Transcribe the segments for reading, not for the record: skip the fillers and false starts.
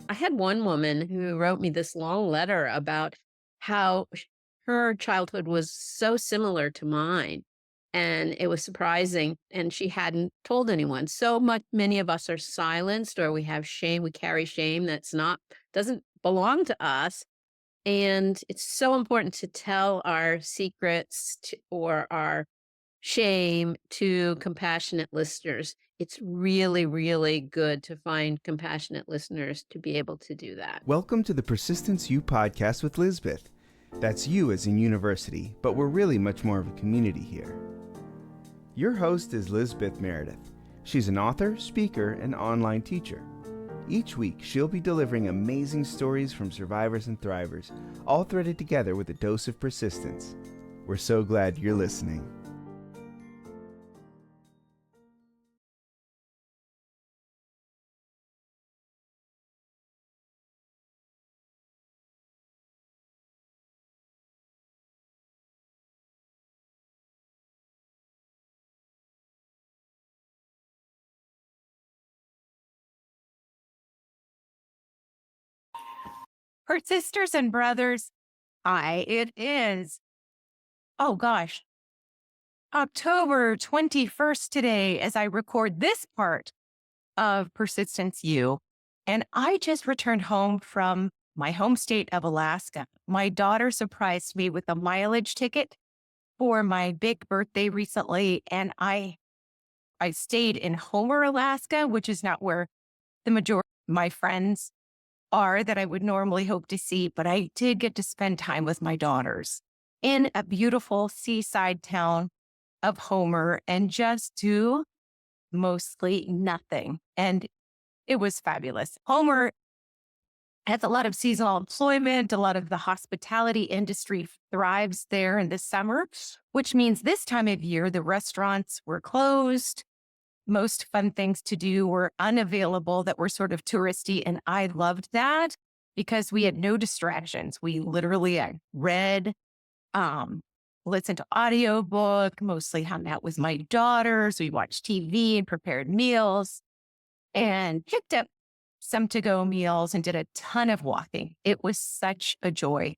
I had one woman who wrote me this long letter about how her childhood was so similar to mine. And it was surprising. And she hadn't told anyone. So much, many of us are silenced or we have shame. We carry shame doesn't belong to us. And it's so important to tell our secrets or our shame to compassionate listeners. It's really, really good to find compassionate listeners to be able to do that. Welcome to the Persistence U podcast with Lisbeth. That's you as in university, but we're really much more of a community here. Your host is Lisbeth Meredith. She's an author, speaker, and online teacher. Each week, she'll be delivering amazing stories from survivors and thrivers, all threaded together with a dose of persistence. We're so glad you're listening. Her sisters and brothers, it is. Oh gosh, October 21st today as I record this part of Persistence U. And I just returned home from my home state of Alaska. My daughter surprised me with a mileage ticket for my big birthday recently. And I stayed in Homer, Alaska, which is not where the majority of my friends are that I would normally hope to see, but I did get to spend time with my daughters in a beautiful seaside town of Homer and just do mostly nothing. And it was fabulous. Homer has a lot of seasonal employment. A lot of the hospitality industry thrives there in the summer, which means this time of year, the restaurants were closed. Most fun things to do were unavailable that were sort of touristy. And I loved that because we had no distractions. We literally read, listened to audiobook, mostly hung out with my daughters. We watched TV and prepared meals and picked up some to-go meals and did a ton of walking. It was such a joy.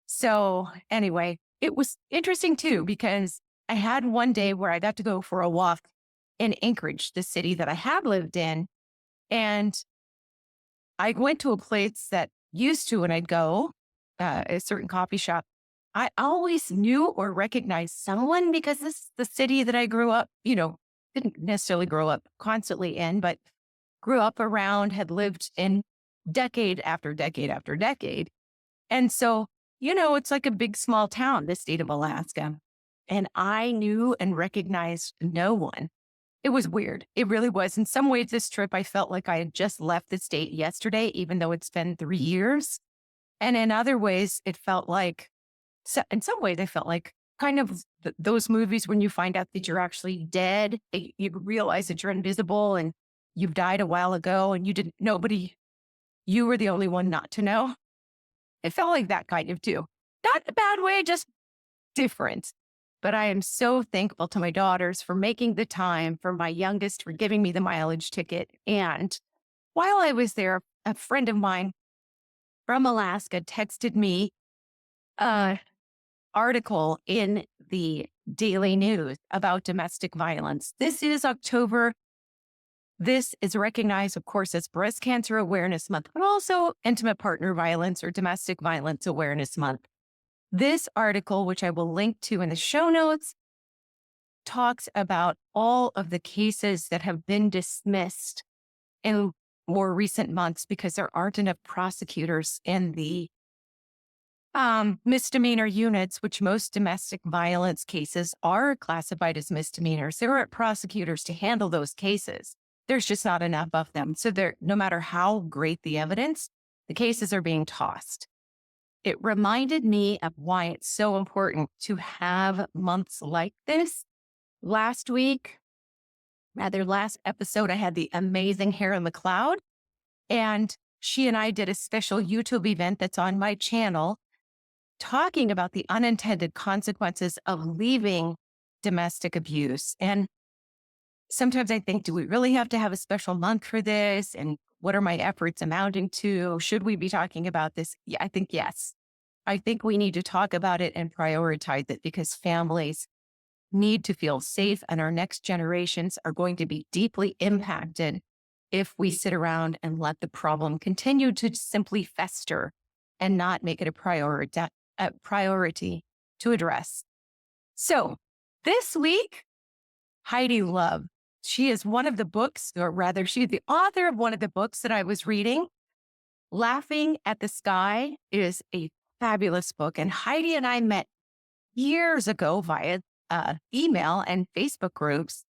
So anyway, it was interesting too, because I had one day where I got to go for a walk in Anchorage, the city that I have lived in. And I went to a place that used to, when I'd go, a certain coffee shop, I always knew or recognized someone because this is the city that I grew up, didn't necessarily grow up constantly in, but grew up around, had lived in decade after decade after decade. And so, it's like a big, small town, the state of Alaska. And I knew and recognized no one. It was weird. It really was. In some ways, this trip, I felt like I had just left the state yesterday, even though it's been 3 years. And in other ways, it felt like, in some ways, I felt like kind of those movies when you find out that you're actually dead, you realize that you're invisible and you've died a while ago and you were the only one not to know. It felt like that kind of too. Not in a bad way, just different. But I am so thankful to my daughters for making the time, for my youngest for giving me the mileage ticket. And while I was there, a friend of mine from Alaska texted me an article in the Daily News about domestic violence. This is October. This is recognized, of course, as Breast Cancer Awareness Month, but also Intimate Partner Violence or Domestic Violence Awareness Month. This article, which I will link to in the show notes, talks about all of the cases that have been dismissed in more recent months because there aren't enough prosecutors in the misdemeanor units, which most domestic violence cases are classified as misdemeanors. There aren't prosecutors to handle those cases. There's just not enough of them. So no matter how great the evidence, the cases are being tossed. It reminded me of why it's so important to have months like this. Last episode, I had the amazing Hera McLeod, and she and I did a special YouTube event that's on my channel talking about the unintended consequences of leaving domestic abuse. And sometimes I think, do we really have to have a special month for this? And What are my efforts amounting to? Should we be talking about this? Yeah, I think yes. I think we need to talk about it and prioritize it because families need to feel safe and our next generations are going to be deeply impacted if we sit around and let the problem continue to simply fester and not make it a priority to address. So this week, Heidi Love, she is one of the books, or rather, she's the author of one of the books that I was reading. Laughing at the Sky is a fabulous book. And Heidi and I met years ago via email and Facebook groups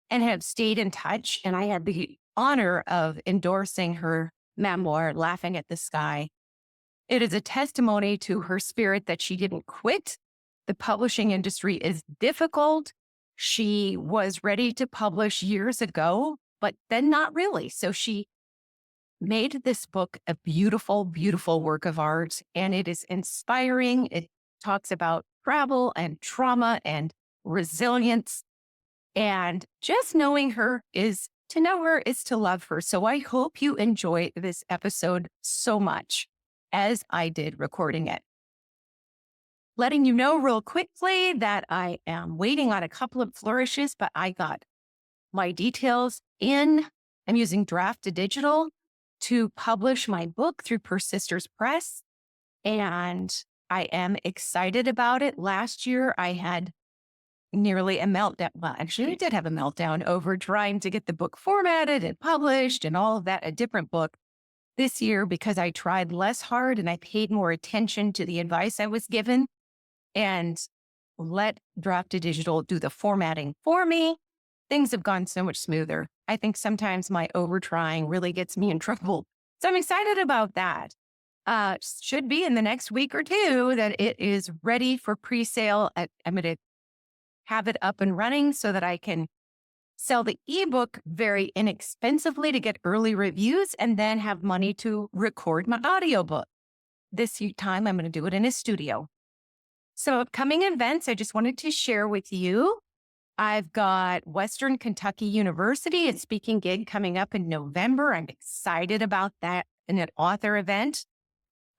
and have stayed in touch. And I had the honor of endorsing her memoir, Laughing at the Sky. It is a testimony to her spirit that she didn't quit. The publishing industry is difficult. She was ready to publish years ago, but then not really. So she made this book a beautiful, beautiful work of art, and it is inspiring. It talks about travel and trauma and resilience. And just knowing her is to know her is to love her. So I hope you enjoy this episode so much as I did recording it. Letting you know real quickly that I am waiting on a couple of flourishes, but I got my details in. I'm using Draft to Digital to publish my book through Persisters Press. And I am excited about it. Last year, I had nearly a meltdown. Well, actually, I did have a meltdown over trying to get the book formatted and published and all of that, a different book. This year, because I tried less hard and I paid more attention to the advice I was given and let Draft to Digital do the formatting for me, things have gone so much smoother. I think sometimes my overtrying really gets me in trouble. So I'm excited about that. Should be in the next week or two that it is ready for pre-sale. I'm going to have it up and running so that I can sell the ebook very inexpensively to get early reviews and then have money to record my audiobook. This time I'm going to do it in a studio. So upcoming events, I just wanted to share with you. I've got Western Kentucky University, a speaking gig coming up in November. I'm excited about that in an author event.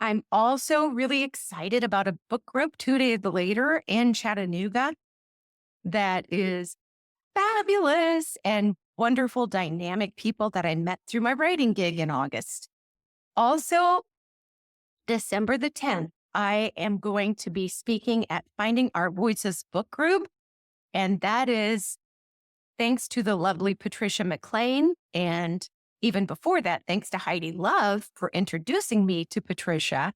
I'm also really excited about a book group 2 days later in Chattanooga that is fabulous and wonderful, dynamic people that I met through my writing gig in August. Also, December the 10th, I am going to be speaking at Finding Our Voices book group. And that is thanks to the lovely Patricia McLean. And even before that, thanks to Heidi Love for introducing me to Patricia.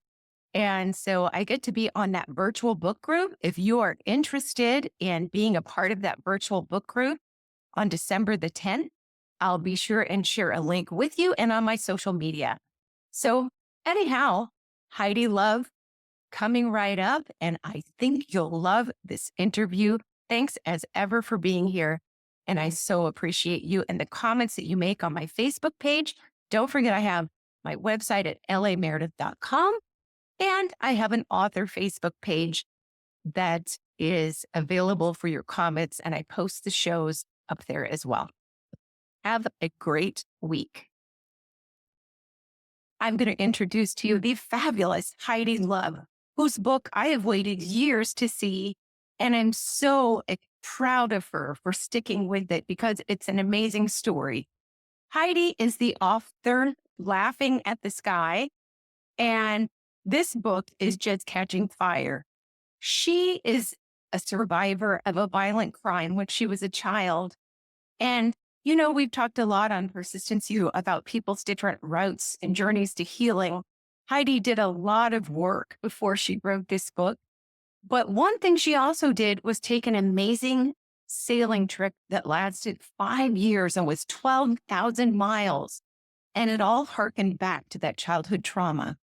And so I get to be on that virtual book group. If you are interested in being a part of that virtual book group on December the 10th, I'll be sure and share a link with you and on my social media. So anyhow, Heidi Love coming right up. And I think you'll love this interview. Thanks as ever for being here. And I so appreciate you and the comments that you make on my Facebook page. Don't forget, I have my website at lameredith.com. And I have an author Facebook page that is available for your comments, and I post the shows up there as well. Have a great week. I'm going to introduce to you the fabulous Heidi Love, whose book I have waited years to see, and I'm so proud of her for sticking with it because it's an amazing story. Heidi is the author Laughing at the Sky, and this book is just catching fire. She is a survivor of a violent crime when she was a child. And, you know, we've talked a lot on Persistence U about people's different routes and journeys to healing. Heidi did a lot of work before she wrote this book. But one thing she also did was take an amazing sailing trip that lasted 5 years and was 12,000 miles. And it all harkened back to that childhood trauma.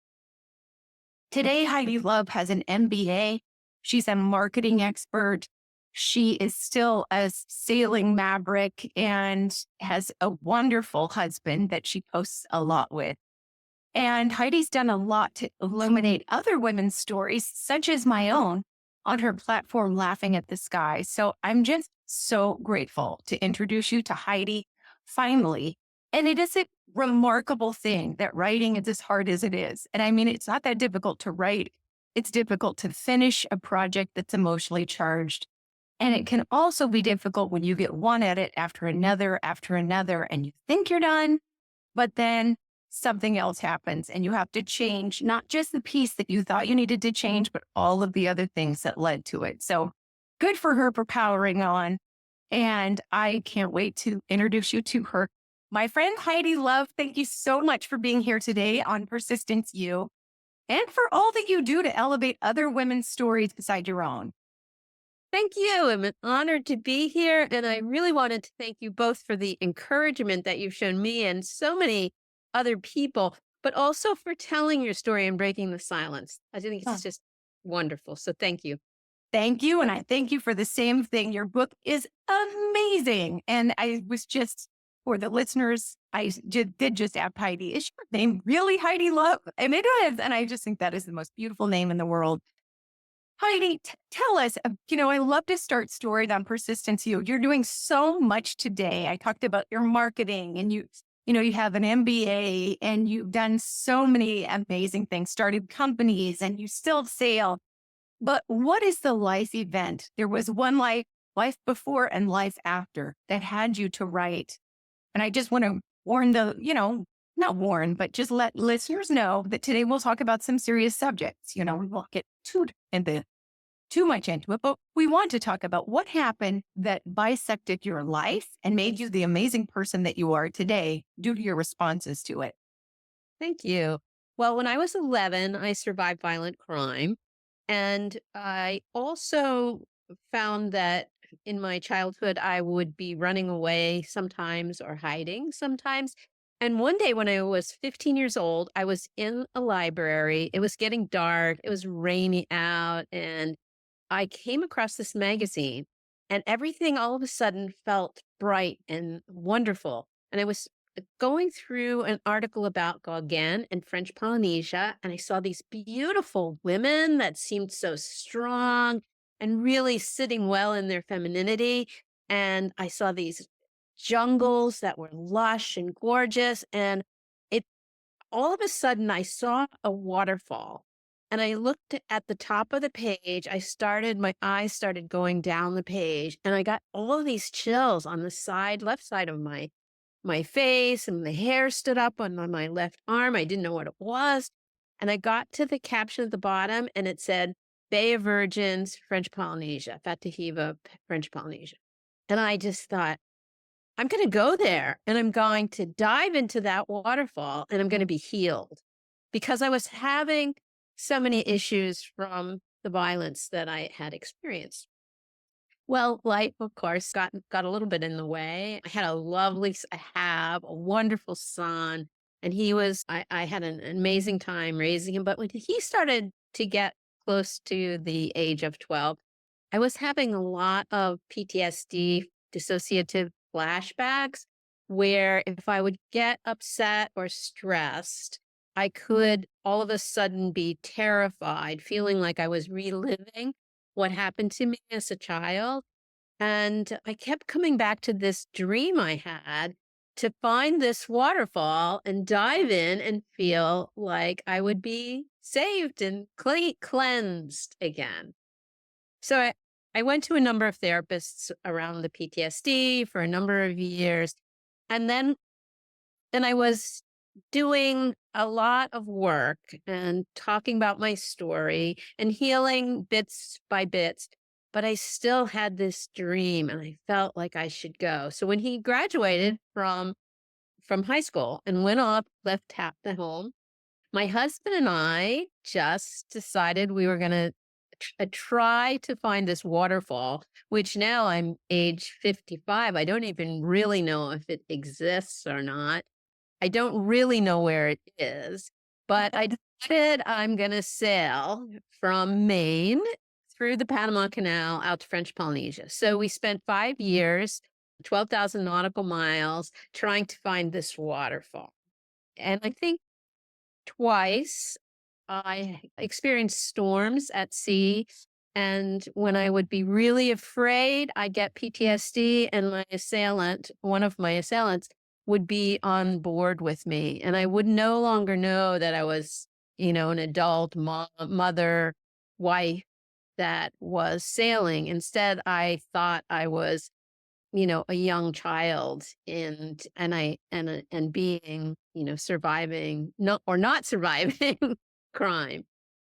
Today, Heidi Love has an MBA. She's a marketing expert. She is still a sailing maverick and has a wonderful husband that she posts a lot with. And Heidi's done a lot to illuminate other women's stories, such as my own, on her platform, Laughing at the Sky. So I'm just so grateful to introduce you to Heidi finally. And it is a remarkable thing that writing is as hard as it is. And I mean, it's not that difficult to write. It's difficult to finish a project that's emotionally charged. And it can also be difficult when you get one edit after another, and you think you're done, but then something else happens and you have to change not just the piece that you thought you needed to change, but all of the other things that led to it. So good for her for powering on. And I can't wait to introduce you to her. My friend Heidi Love, thank you so much for being here today on Persistence You and for all that you do to elevate other women's stories beside your own. Thank you. I'm honored to be here. And I really wanted to thank you both for the encouragement that you've shown me and so many other people, but also for telling your story and breaking the silence. I think Huh. it's just wonderful. So thank you. Thank you. And I thank you for the same thing. Your book is amazing. And I was just, for the listeners, did just ask Heidi, is your name really Heidi Love? And it is. And I just think that is the most beautiful name in the world. Heidi, tell us, I love to start stories on Persistence You. You're doing so much today. I talked about your marketing and you have an MBA and you've done so many amazing things, started companies and you still sail. But what is the life event? There was one life before and life after that had you to write. And I just want to warn not warn, but just let listeners know that today we'll talk about some serious subjects. We won't get too much into it, but we want to talk about what happened that bisected your life and made you the amazing person that you are today due to your responses to it. Thank you. Well, when I was 11, I survived violent crime. And I also found that in my childhood, I would be running away sometimes or hiding sometimes. And one day when I was 15 years old, I was in a library. It was getting dark, it was rainy out, and I came across this magazine, and everything all of a sudden felt bright and wonderful. And I was going through an article about Gauguin and French Polynesia, and I saw these beautiful women that seemed so strong and really sitting well in their femininity. And I saw these jungles that were lush and gorgeous. And it all of a sudden, I saw a waterfall and I looked at the top of the page. My eyes started going down the page and I got all of these chills on the left side of my face, and the hair stood up on my left arm. I didn't know what it was. And I got to the caption at the bottom and it said, Bay of Virgins, French Polynesia, Fatahiva, French Polynesia. And I just thought, I'm going to go there and I'm going to dive into that waterfall and I'm going to be healed because I was having so many issues from the violence that I had experienced. Well, life, of course, got a little bit in the way. I have a wonderful son, and I had an amazing time raising him. But when he started to get close to the age of 12, I was having a lot of PTSD, dissociative flashbacks, where if I would get upset or stressed, I could all of a sudden be terrified, feeling like I was reliving what happened to me as a child. And I kept coming back to this dream I had to find this waterfall and dive in and feel like I would be saved and cleansed again. So I went to a number of therapists around the PTSD for a number of years. And then I was doing a lot of work and talking about my story and healing bits by bits, but I still had this dream and I felt like I should go. So when he graduated from high school and went off, the home, my husband and I just decided we were going to try to find this waterfall, which now I'm age 55. I don't even really know if it exists or not. I don't really know where it is, but I decided I'm going to sail from Maine through the Panama Canal out to French Polynesia. So we spent 5 years, 12,000 nautical miles trying to find this waterfall. And I think twice I experienced storms at sea. And when I would be really afraid, I'd get PTSD. And one of my assailants, would be on board with me. And I would no longer know that I was, an adult mom, mother, wife that was sailing. Instead, I thought I was, a young child and being, surviving, no, or not surviving crime.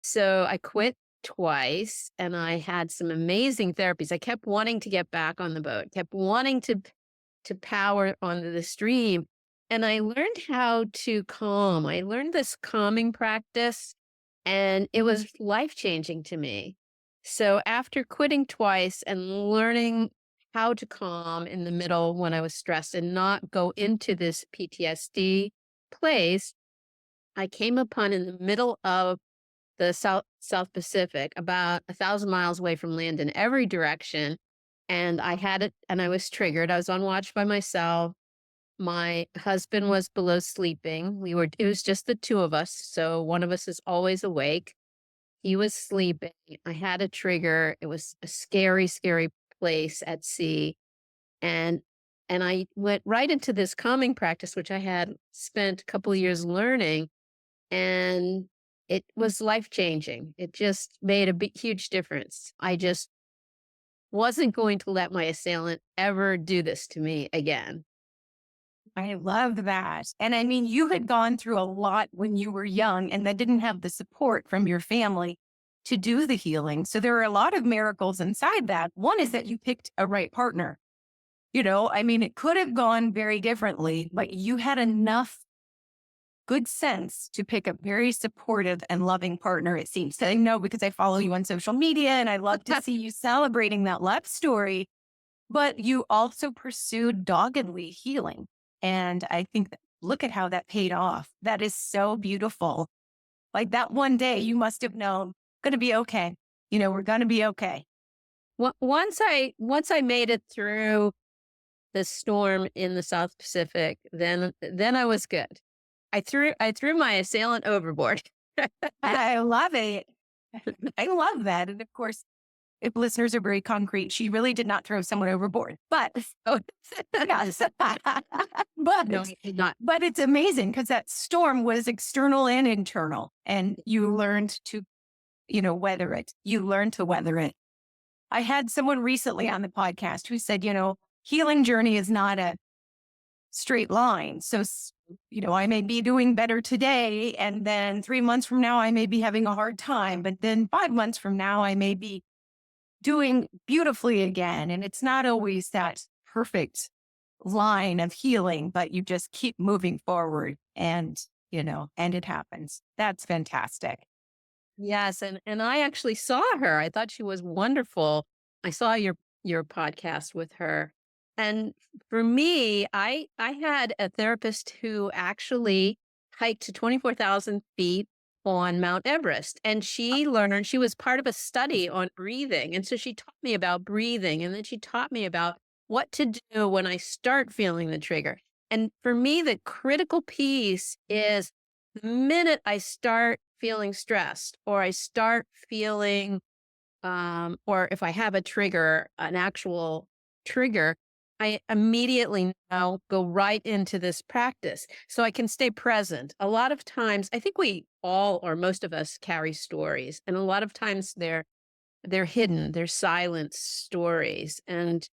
So I quit twice and I had some amazing therapies. I kept wanting to get back on the boat, kept wanting to power onto the stream. And I learned how to calm. I learned this calming practice and it was life changing to me. So after quitting twice and learning how to calm in the middle when I was stressed and not go into this PTSD place, I came upon in the middle of the South Pacific, about 1,000 miles away from land in every direction. And I had it, and I was triggered. I was on watch by myself. My husband was below sleeping. It was just the two of us. So one of us is always awake. He was sleeping. I had a trigger. It was a scary, scary place at sea. And I went right into this calming practice, which I had spent a couple of years learning, and it was life changing. It just made a big, huge difference. I just wasn't going to let my assailant ever do this to me again. I love that. And I mean, you had gone through a lot when you were young and that didn't have the support from your family to do the healing. So there are a lot of miracles inside that. One is that you picked a right partner. I mean, it could have gone very differently, but you had enough good sense to pick a very supportive and loving partner, it seems. So I know because I follow you on social media and I love to see you celebrating that love story, but you also pursued doggedly healing. And I think look at how that paid off. That is so beautiful. Like that one day you must have known, going to be okay. We're going to be okay. Once I made it through the storm in the South Pacific, then I was good. I threw my assailant overboard. I love it. I love that. And of course, if listeners are very concrete, she really did not throw someone overboard. But Oh, yes. no, I did not. But it's amazing because that storm was external and internal. And you learned to, weather it. You learned to weather it. I had someone recently on the podcast who said, healing journey is not a straight line. So, I may be doing better today. And then 3 months from now, I may be having a hard time. But then 5 months from now, I may be doing beautifully again. And it's not always that perfect line of healing, but you just keep moving forward and, and it happens. That's fantastic. Yes, and I actually saw her. I thought she was wonderful. I saw your podcast with her. And for me, I had a therapist who actually hiked to 24,000 feet on Mount Everest. And she was part of a study on breathing. And so she taught me about breathing. And then she taught me about what to do when I start feeling the trigger. And for me, the critical piece is the minute I start feeling stressed or I start feeling, or if I have a trigger, an actual trigger, I immediately now go right into this practice so I can stay present. A lot of times, I think we all or most of us carry stories, and a lot of times they're hidden, they're silent stories, and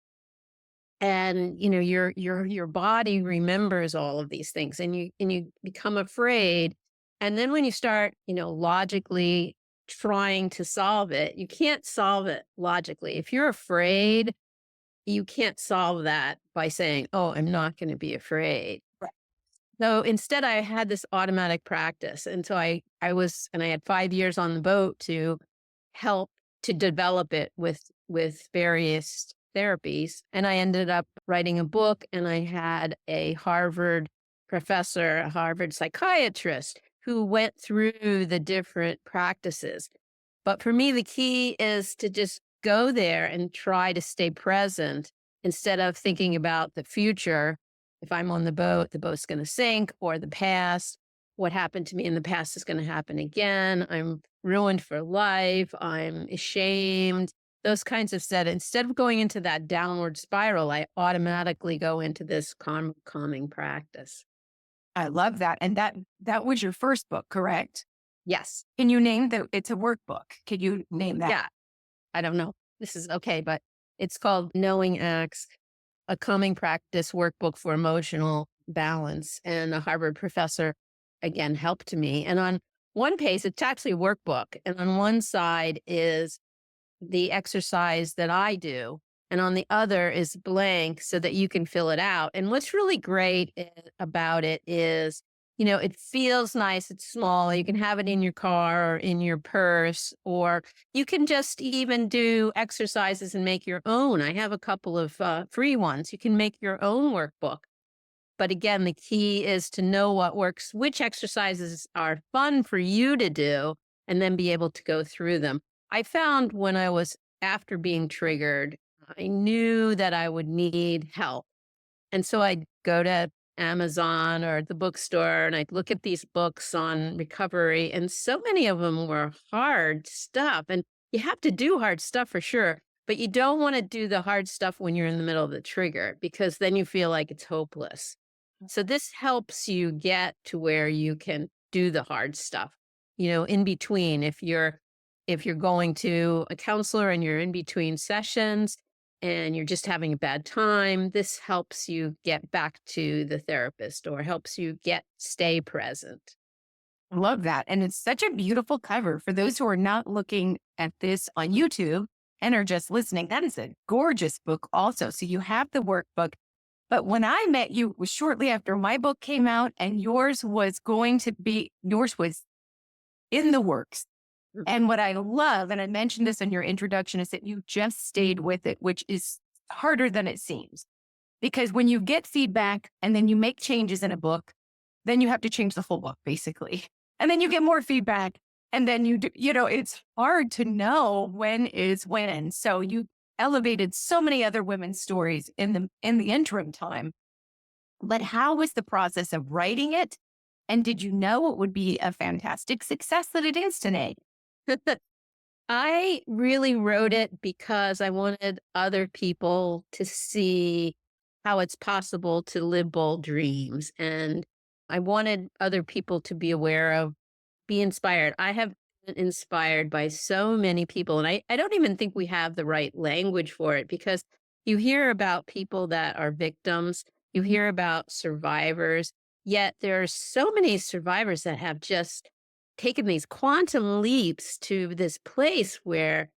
your body remembers all of these things, and you become afraid, and then when you start logically trying to solve it, you can't solve it logically. If you're afraid, you can't solve that by saying, "Oh, I'm not going to be afraid." Right. So instead, I had this automatic practice, and so I had 5 years on the boat to help to develop it with various therapies, and I ended up writing a book, and I had a Harvard professor, a Harvard psychiatrist, who went through the different practices. But for me, the key is to just go there and try to stay present instead of thinking about the future. If I'm on the boat's going to sink, or the past. What happened to me in the past is going to happen again. I'm ruined for life. I'm ashamed. those kinds of set, instead of going into that downward spiral, I automatically go into this calming practice. I love that. And that was your first book, correct? Yes. Can you name it's a workbook. Can you name that? Yeah. I don't know. This is okay, but it's called Knowing Acts, a calming practice workbook for emotional balance. And a Harvard professor, again, helped me. And on one page, it's actually a workbook. And on one side is the exercise that I do, and on the other is blank so that you can fill it out. And what's really great about it is, it feels nice. It's small. You can have it in your car or in your purse, or you can just even do exercises and make your own. I have a couple of free ones. You can make your own workbook. But again, the key is to know what works, which exercises are fun for you to do, and then be able to go through them. I found when I was after being triggered, I knew that I would need help. And so I'd go to Amazon or the bookstore and I'd look at these books on recovery. And so many of them were hard stuff. And you have to do hard stuff for sure. But you don't want to do the hard stuff when you're in the middle of the trigger, because then you feel like it's hopeless. So this helps you get to where you can do the hard stuff, in between. If you're going to a counselor and you're in between sessions and you're just having a bad time, this helps you get back to the therapist or helps you stay present. Love that. And it's such a beautiful cover. For those who are not looking at this on YouTube and are just listening, that is a gorgeous book also. So you have the workbook. But when I met you, it was shortly after my book came out, and yours was in the works. And what I love, and I mentioned this in your introduction, is that you just stayed with it, which is harder than it seems. Because when you get feedback and then you make changes in a book, then you have to change the full book, basically. And then you get more feedback. And then it's hard to know when is when. So you elevated so many other women's stories in the interim time. But how was the process of writing it? And did you know it would be a fantastic success that it is today? I really wrote it because I wanted other people to see how it's possible to live bold dreams. And I wanted other people to be aware of, be inspired. I have been inspired by so many people, and I don't even think we have the right language for it, because you hear about people that are victims, you hear about survivors, yet there are so many survivors that have just taken these quantum leaps to this place where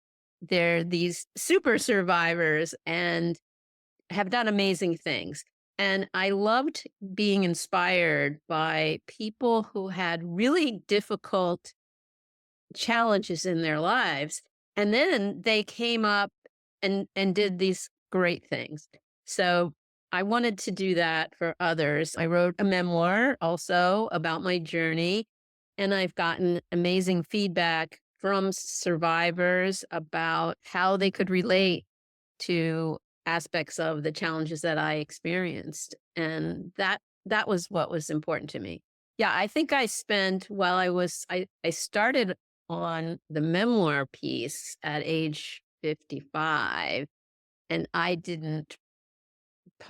they're these super survivors and have done amazing things. And I loved being inspired by people who had really difficult challenges in their lives. And then they came up and did these great things. So I wanted to do that for others. I wrote a memoir also about my journey, and I've gotten amazing feedback from survivors about how they could relate to aspects of the challenges that I experienced. And that was what was important to me. Yeah, I think I spent while I started on the memoir piece at age 55, and I didn't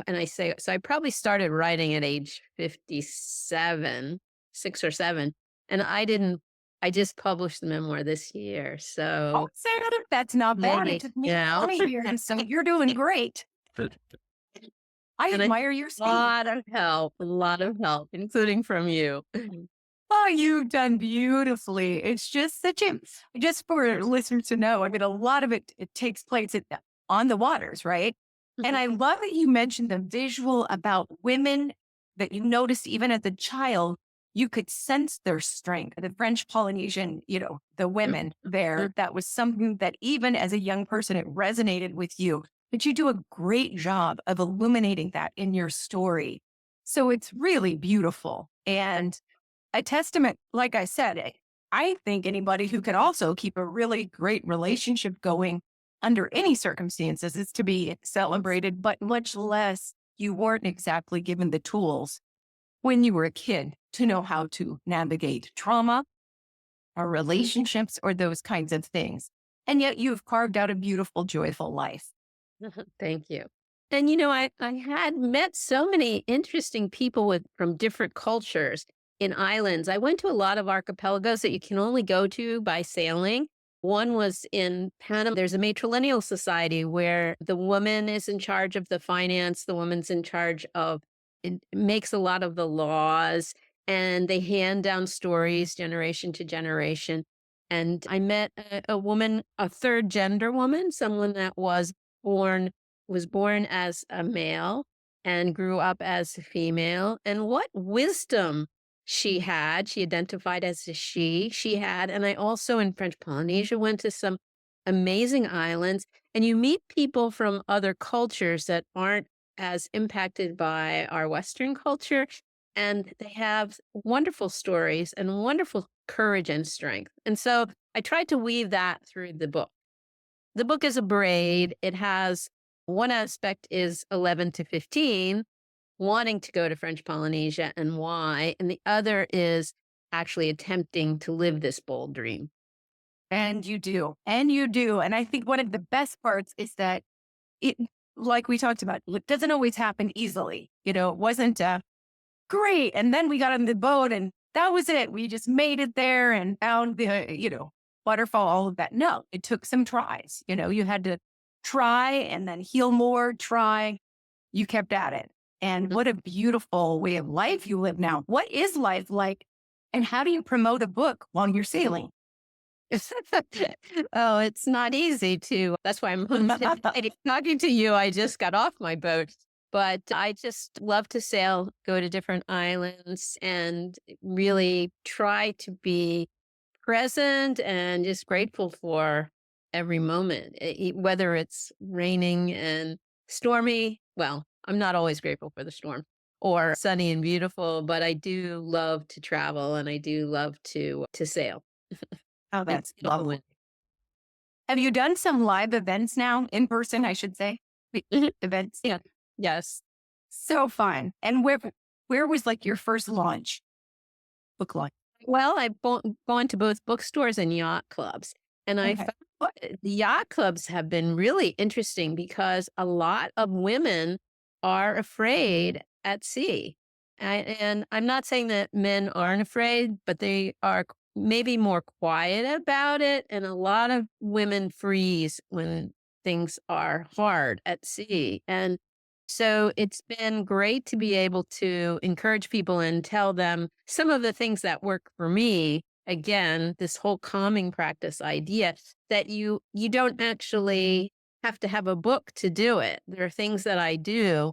and I say so I probably started writing at age 57, 6 or 7, and I just published the memoir this year. Oh, So Sarah, that's not bad. It maybe, took me 20 years, so you're doing great. I and admire your speed. a lot of help, including from you. Oh, you've done beautifully. It's just just for listeners to know, I mean, a lot of it takes place on the waters, right? And I love that you mentioned the visual about women that you noticed even as a child, you could sense their strength. The French Polynesian, the women there, that was something that even as a young person, it resonated with you. But you do a great job of illuminating that in your story. So it's really beautiful. And a testament, like I said, I think anybody who can also keep a really great relationship going under any circumstances is to be celebrated, but much less you weren't exactly given the tools when you were a kid to know how to navigate trauma or relationships or those kinds of things. And yet you've carved out a beautiful, joyful life. Thank you. And I had met so many interesting people from different cultures in islands. I went to a lot of archipelagos that you can only go to by sailing. One was in Panama. There's a matrilineal society where the woman is in charge of the finance, the woman's in charge of it makes a lot of the laws, and they hand down stories generation to generation. And I met a woman, a third gender woman, someone that born born as a male and grew up as a female. And what wisdom she had. She identified as a she had. And I also in French Polynesia went to some amazing islands, and you meet people from other cultures that aren't as impacted by our Western culture. And they have wonderful stories and wonderful courage and strength. And so I tried to weave that through the book. The book is a braid. It has one aspect is 11 to 15, wanting to go to French Polynesia and why. And the other is actually attempting to live this bold dream. And you do. And you do. And I think one of the best parts is that it, like we talked about, it doesn't always happen easily. It wasn't great. And then we got on the boat and that was it. We just made it there and found the, waterfall, all of that. No, it took some tries. You had to try and then heal more, try. You kept at it. And what a beautiful way of life you live now. What is life like? And how do you promote a book while you're sailing? Oh, it's not easy to. That's why I'm talking to you. I just got off my boat, but I just love to sail, go to different islands, and really try to be present and just grateful for every moment, whether it's raining and stormy. Well, I'm not always grateful for the storm or sunny and beautiful, but I do love to travel and I do love to sail. Oh, And that's lovely. Have you done some live events now in person, I should say? Mhm. Events. Yeah. Yes. So fun. And where was like your first launch? Book launch. Well, I've gone to both bookstores and yacht clubs. And I Okay. found the yacht clubs have been really interesting because a lot of women are afraid at sea. And I'm not saying that men aren't afraid, but they are maybe more quiet about it. And a lot of women freeze when things are hard at sea. And so it's been great to be able to encourage people and tell them some of the things that work for me. Again, this whole calming practice idea that you don't actually have to have a book to do it. There are things that I do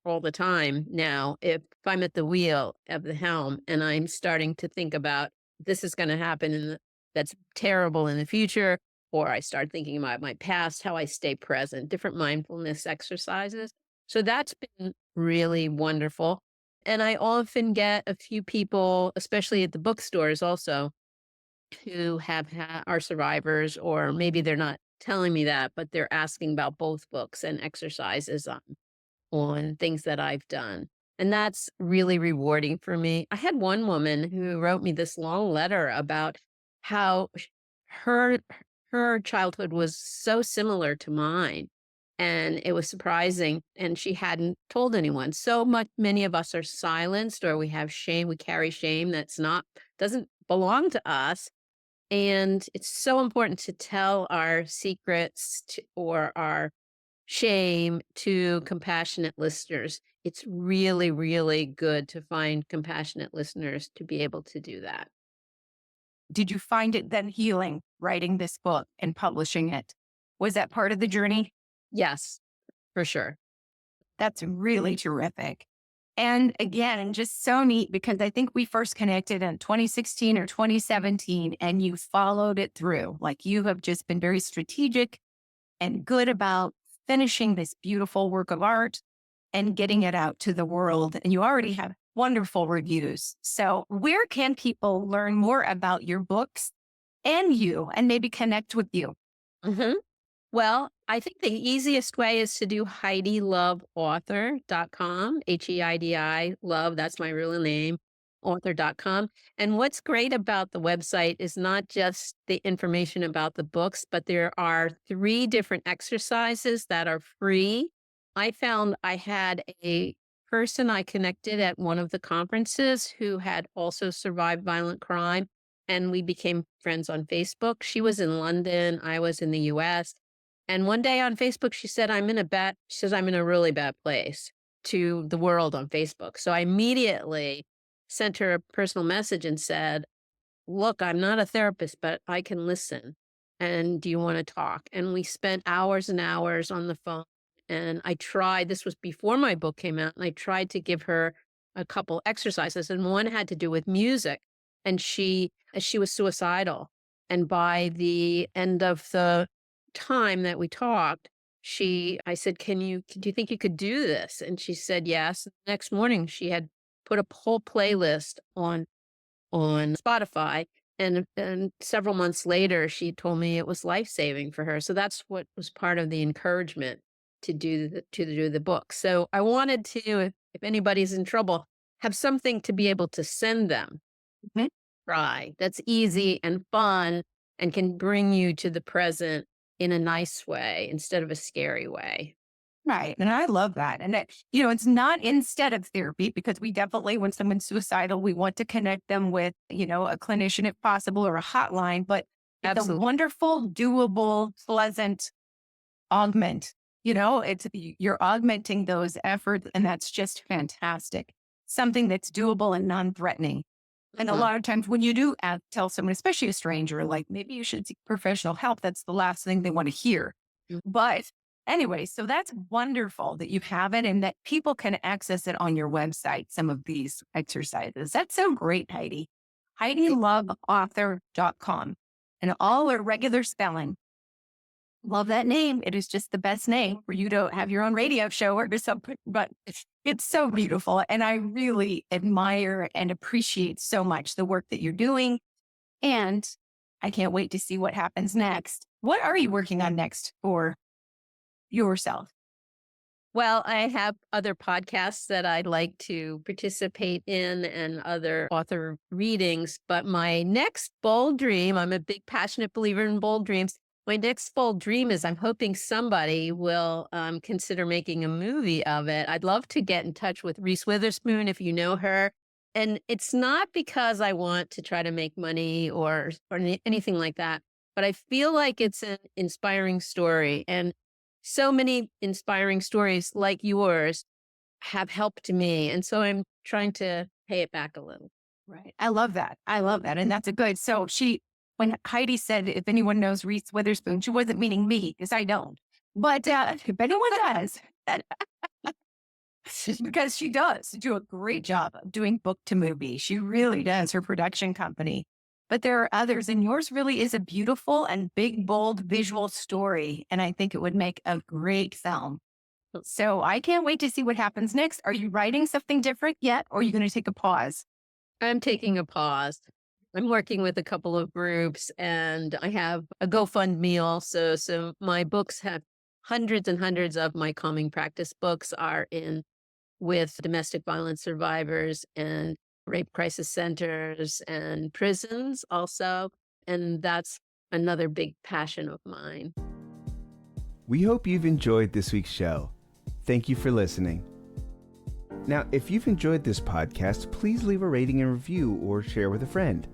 all the time now. If I'm at the wheel of the helm and I'm starting to think about this is going to happen that's terrible in the future, or I start thinking about my past, how I stay present, different mindfulness exercises. So that's been really wonderful. And I often get a few people, especially at the bookstores also, who are survivors, or maybe they're not telling me that, but they're asking about both books and exercises on things that I've done. And that's really rewarding for me. I had one woman who wrote me this long letter about how her her childhood was so similar to mine. And it was surprising. And she hadn't told anyone. Many of us are silenced, or we have shame. We carry shame doesn't belong to us. And it's so important to tell our secrets or our shame to compassionate listeners. It's really, really good to find compassionate listeners to be able to do that. Did you find it then healing writing this book and publishing it? Was that part of the journey? Yes, for sure. That's really terrific. And again, just so neat because I think we first connected in 2016 or 2017 and you followed it through. Like you have just been very strategic and good about finishing this beautiful work of art and getting it out to the world. And you already have wonderful reviews. So where can people learn more about your books and you and maybe connect with you? hmm Well, I think the easiest way is to do HeidiLoveAuthor.com, HEIDI, love, that's my real name. author.com. And what's great about the website is not just the information about the books, but there are 3 different exercises that are free. I found I had a person I connected at one of the conferences who had also survived violent crime, and we became friends on Facebook. She was in London, I was in the US. And one day on Facebook, she says, I'm in a really bad place to the world on Facebook. So I immediately sent her a personal message and said, look, I'm not a therapist, but I can listen. And do you want to talk? And we spent hours and hours on the phone. And this was before my book came out, and I tried to give her a couple exercises. And one had to do with music. And she was suicidal. And by the end of the time that we talked, I said, do you think you could do this? And she said, yes. The next morning, she had put a whole playlist on Spotify. And several months later, she told me it was life-saving for her. So that's what was part of the encouragement to do the book. So I wanted to, if anybody's in trouble, have something to be able to send them. Mhm. Try. That's easy and fun and can bring you to the present in a nice way instead of a scary way. Right. And I love that. And it's not instead of therapy, because we definitely, when someone's suicidal, we want to connect them with, a clinician if possible, or a hotline, but it's a Absolutely. wonderful, doable, pleasant augment. You're augmenting those efforts, and that's just fantastic. Something that's doable and non-threatening. And a lot of times when you do tell someone, especially a stranger, like maybe you should seek professional help, that's the last thing they want to hear. But anyway, so that's wonderful that you have it and that people can access it on your website, some of these exercises. That's so great, Heidi. HeidiLoveAuthor.com. And all are regular spelling. Love that name. It is just the best name for you to have your own radio show or something, but it's so beautiful. And I really admire and appreciate so much the work that you're doing. And I can't wait to see what happens next. What are you working on next for yourself? Well, I have other podcasts that I'd like to participate in and other author readings, but my next bold dream, I'm a big passionate believer in bold dreams. My next bold dream is I'm hoping somebody will consider making a movie of it. I'd love to get in touch with Reese Witherspoon if you know her. And it's not because I want to try to make money or anything like that, but I feel like it's an inspiring story. And so many inspiring stories like yours have helped me. And so I'm trying to pay it back a little. Right. I love that. I love that. And that's a good. So when Heidi said, if anyone knows Reese Witherspoon, she wasn't meaning me, because I don't. But if anyone does, because she does do a great job of doing book to movie. She really does, her production company. But there are others, and yours really is a beautiful and big, bold visual story. And I think it would make a great film. So I can't wait to see what happens next. Are you writing something different yet, or are you going to take a pause? I'm taking a pause. I'm working with a couple of groups and I have a GoFundMe also. So my books have hundreds and hundreds of my calming practice books are in with domestic violence survivors and rape crisis centers and prisons also. And that's another big passion of mine. We hope you've enjoyed this week's show. Thank you for listening. Now, if you've enjoyed this podcast, please leave a rating and review or share with a friend.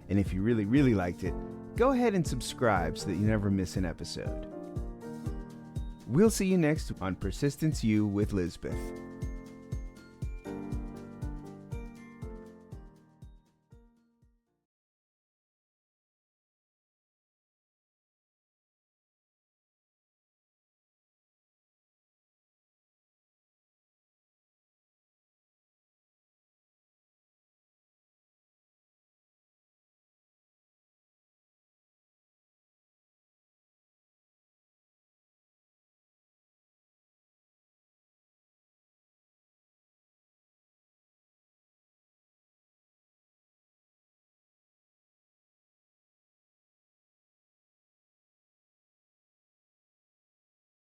And if you really, really liked it, go ahead and subscribe so that you never miss an episode. We'll see you next on Persistence U with Lisbeth.